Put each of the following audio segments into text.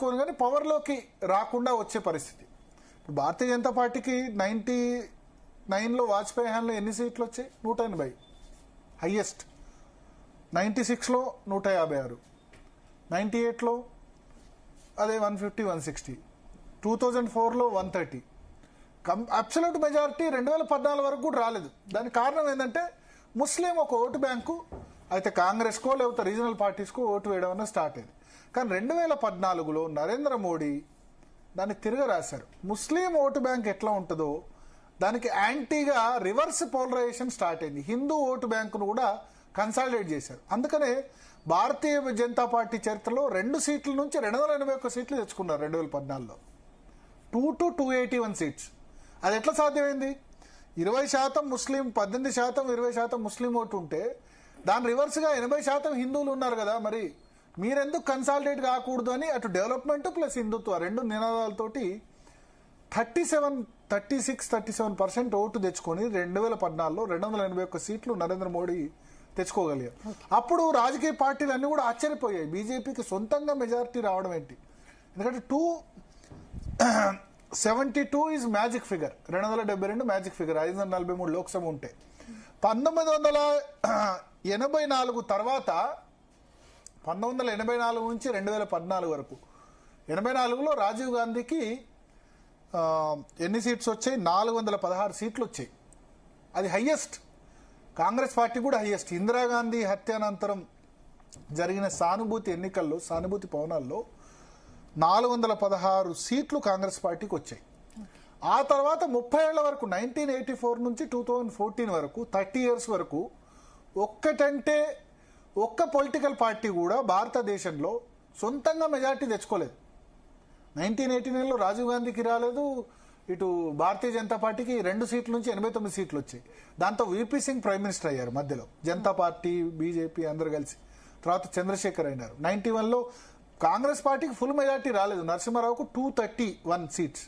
కానీ పవర్లోకి రాకుండా వచ్చే పరిస్థితి. ఇప్పుడు భారతీయ జనతా పార్టీకి 99లో వాజ్పేయి హయాంలో ఎన్ని సీట్లు వచ్చాయి? 180 హైయెస్ట్. 96లో 156, 98లో అదే 150, 160, 2004లో 130. అబ్సల్యూట్ మెజారిటీ 2014 వరకు కూడా రాలేదు. దానికి కారణం ఏంటంటే ముస్లిం ఒక ఓటు బ్యాంకు అయితే కాంగ్రెస్కో లేకపోతే రీజనల్ పార్టీస్కో ఓటు వేయడం అన్న స్టార్ట్ అయింది. కానీ 2014లో నరేంద్ర మోడీ దాన్ని తిరిగి రాశారు. ముస్లిం ఓటు బ్యాంక్ ఎట్లా ఉంటుందో దానికి యాంటీగా రివర్స్ పోలరైజేషన్ స్టార్ట్ అయింది. హిందూ ఓటు బ్యాంకును కూడా కన్సాలిడేట్ చేశారు. అందుకనే భారతీయ జనతా పార్టీ చరిత్రలో 2 సీట్ల నుంచి 281 సీట్లు తెచ్చుకున్నారు 2014లో. 2 to 281 సీట్స్. అది ఎట్లా సాధ్యమైంది? 20% ముస్లిం, 18%, 20% ముస్లిం ఓటు ఉంటే దాని రివర్స్గా 80% హిందువులు ఉన్నారు కదా, మరి మీరెందుకు కన్సాలిడేట్ కాకూడదు అని అటు డెవలప్మెంట్ ప్లస్ హిందుత్వ రెండు నినాదాలతోటి 36-37% ఓటు తెచ్చుకొని 2014లో 281 సీట్లు నరేంద్ర మోడీ తెచ్చుకోగలిగారు. అప్పుడు రాజకీయ పార్టీలు అన్ని కూడా ఆశ్చర్యపోయాయి, బీజేపీకి సొంతంగా మెజారిటీ రావడం ఏంటి. ఎందుకంటే 272 is magic figure, 272 magic figure, 543 Lok Sabha ఉంటే. 1984 తర్వాత 1984 నుంచి 2014 వరకు 84లో రాజీవ్ గాంధీకి ఎన్ని సీట్స్ వచ్చాయి? 416 సీట్లు వచ్చాయి. అది హైయెస్ట్. కాంగ్రెస్ పార్టీ కూడా హైయెస్ట్. ఇందిరాగాంధీ హత్యానంతరం జరిగిన సానుభూతి ఎన్నికల్లో, సానుభూతి పవనాల్లో 416 సీట్లు కాంగ్రెస్ పార్టీకి వచ్చాయి. ఆ తర్వాత 30 ఏళ్ల వరకు 1984 నుంచి 2014 వరకు 30 ఇయర్స్ వరకు ఒక్కటంటే ఒక్క పొలిటికల్ పార్టీ కూడా భారతదేశంలో సొంతంగా మెజార్టీ తెచ్చుకోలేదు. 1989లో రాజీవ్ గాంధీకి రాలేదు, ఇటు భారతీయ జనతా పార్టీకి 2 సీట్ల నుంచి 89 సీట్లు వచ్చాయి. దాంతో వీపీ సింగ్ ప్రైమ్ మినిస్టర్ అయ్యారు మధ్యలో, జనతా పార్టీ బీజేపీ అందరు కలిసి. తర్వాత చంద్రశేఖర్ అయినారు. 91లో కాంగ్రెస్ పార్టీకి ఫుల్ మెజార్టీ రాలేదు, నరసింహారావుకు 231 సీట్స్.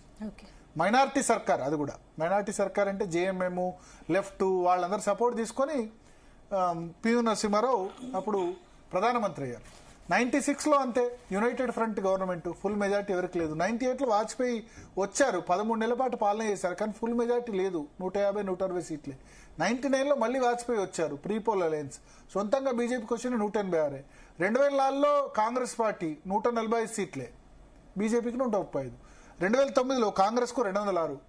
మైనారిటీ సర్కార్, అది కూడా మైనారిటీ సర్కార్ అంటే జేఎంఎం, లెఫ్ట్ వాళ్ళందరూ సపోర్ట్ తీసుకొని పివి నరసింహారావు అప్పుడు ప్రధానమంత్రి అయ్యారు. 96లో అంతే, United front government, full majority ఎవరికి లేదు. 98లో వాజ్పేయి వచ్చారు, 13 నెలల పాటు పాలన చేశారు, కానీ ఫుల్ మెజార్టీ లేదు, 150-160 సీట్లే. 99లో మళ్ళీ వాజ్పేయి వచ్చారు, ప్రీపోల్ అలయన్స్, సొంతంగా బీజేపీకి వచ్చిన 186. 2004లో కాంగ్రెస్ పార్టీ 145 సీట్లే, బీజేపీకి 135. 2009లో కాంగ్రెస్కు 206.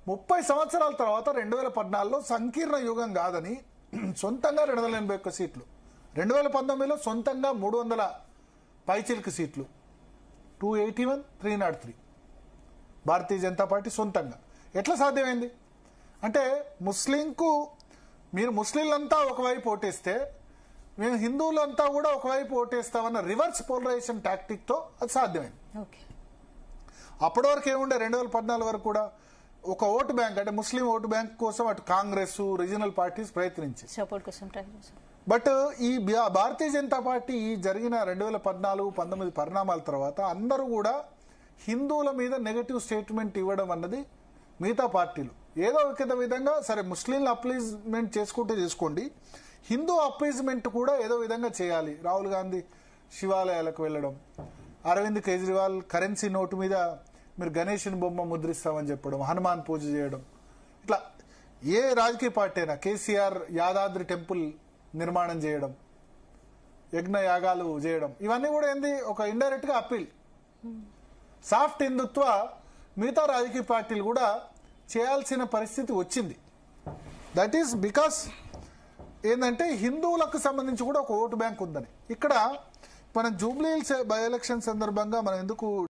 30 సంవత్సరాల తర్వాత 2014లో సంకీర్ణ యుగం కాదని సొంతంగా 281 సీట్లు. 2019లో సొంతంగా 300 పైచిలకు సీట్లు, 281, 303 భారతీయ జనతా పార్టీ సొంతంగా. ఎట్లా సాధ్యమైంది అంటే ముస్లింకు మీరు ముస్లింలంతా ఒకవైపు ఓటేస్తే మేము హిందువులంతా కూడా ఒకవైపు ఓటేస్తామన్న రివర్స్ పోలరైజేషన్ టాక్టిక్తో అది సాధ్యమైంది. అప్పటి వరకు ఏముండే 2014 వరకు కూడా ఒక ఓటు బ్యాంక్ అంటే ముస్లిం ఓటు బ్యాంక్ కోసం అటు కాంగ్రెస్, రీజనల్ పార్టీస్ ప్రయత్నించాయి. బట్ ఈ భారతీయ జనతా పార్టీ జరిగిన 2014-19 పరిణామాల తర్వాత అందరూ కూడా హిందువుల మీద నెగటివ్ స్టేట్మెంట్ ఇవ్వడం అన్నది మిగతా పార్టీలు ఏదో ఒక విధంగా, సరే ముస్లింలు అప్లీజ్మెంట్ చేసుకుంటే చేసుకోండి, హిందూ అప్లీజ్మెంట్ కూడా ఏదో విధంగా చేయాలి. రాహుల్ గాంధీ శివాలయాలకు వెళ్ళడం, అరవింద్ కేజ్రీవాల్ కరెన్సీ నోటు మీద మీరు గణేషుని బొమ్మ ముద్రిస్తామని చెప్పడం, హనుమాన్ పూజ చేయడం, ఇట్లా ఏ రాజకీయ పార్టీ అయినా, కేసీఆర్ యాదాద్రి టెంపుల్ నిర్మాణం చేయడం, యజ్ఞ యాగాలు చేయడం, ఇవన్నీ కూడా ఏంది ఒక ఇండైరెక్ట్ గా అప్పీల్. సాఫ్ట్ హిందుత్వ మిగతా రాజకీయ పార్టీలు కూడా చేయాల్సిన పరిస్థితి వచ్చింది. దట్ ఈస్ బికాస్ ఏంటంటే హిందువులకు సంబంధించి కూడా ఒక ఓటు బ్యాంక్ ఉందని. ఇక్కడ మనం జూబ్లీ హిల్స్ బై ఎలక్షన్ సందర్భంగా మనం ఎందుకు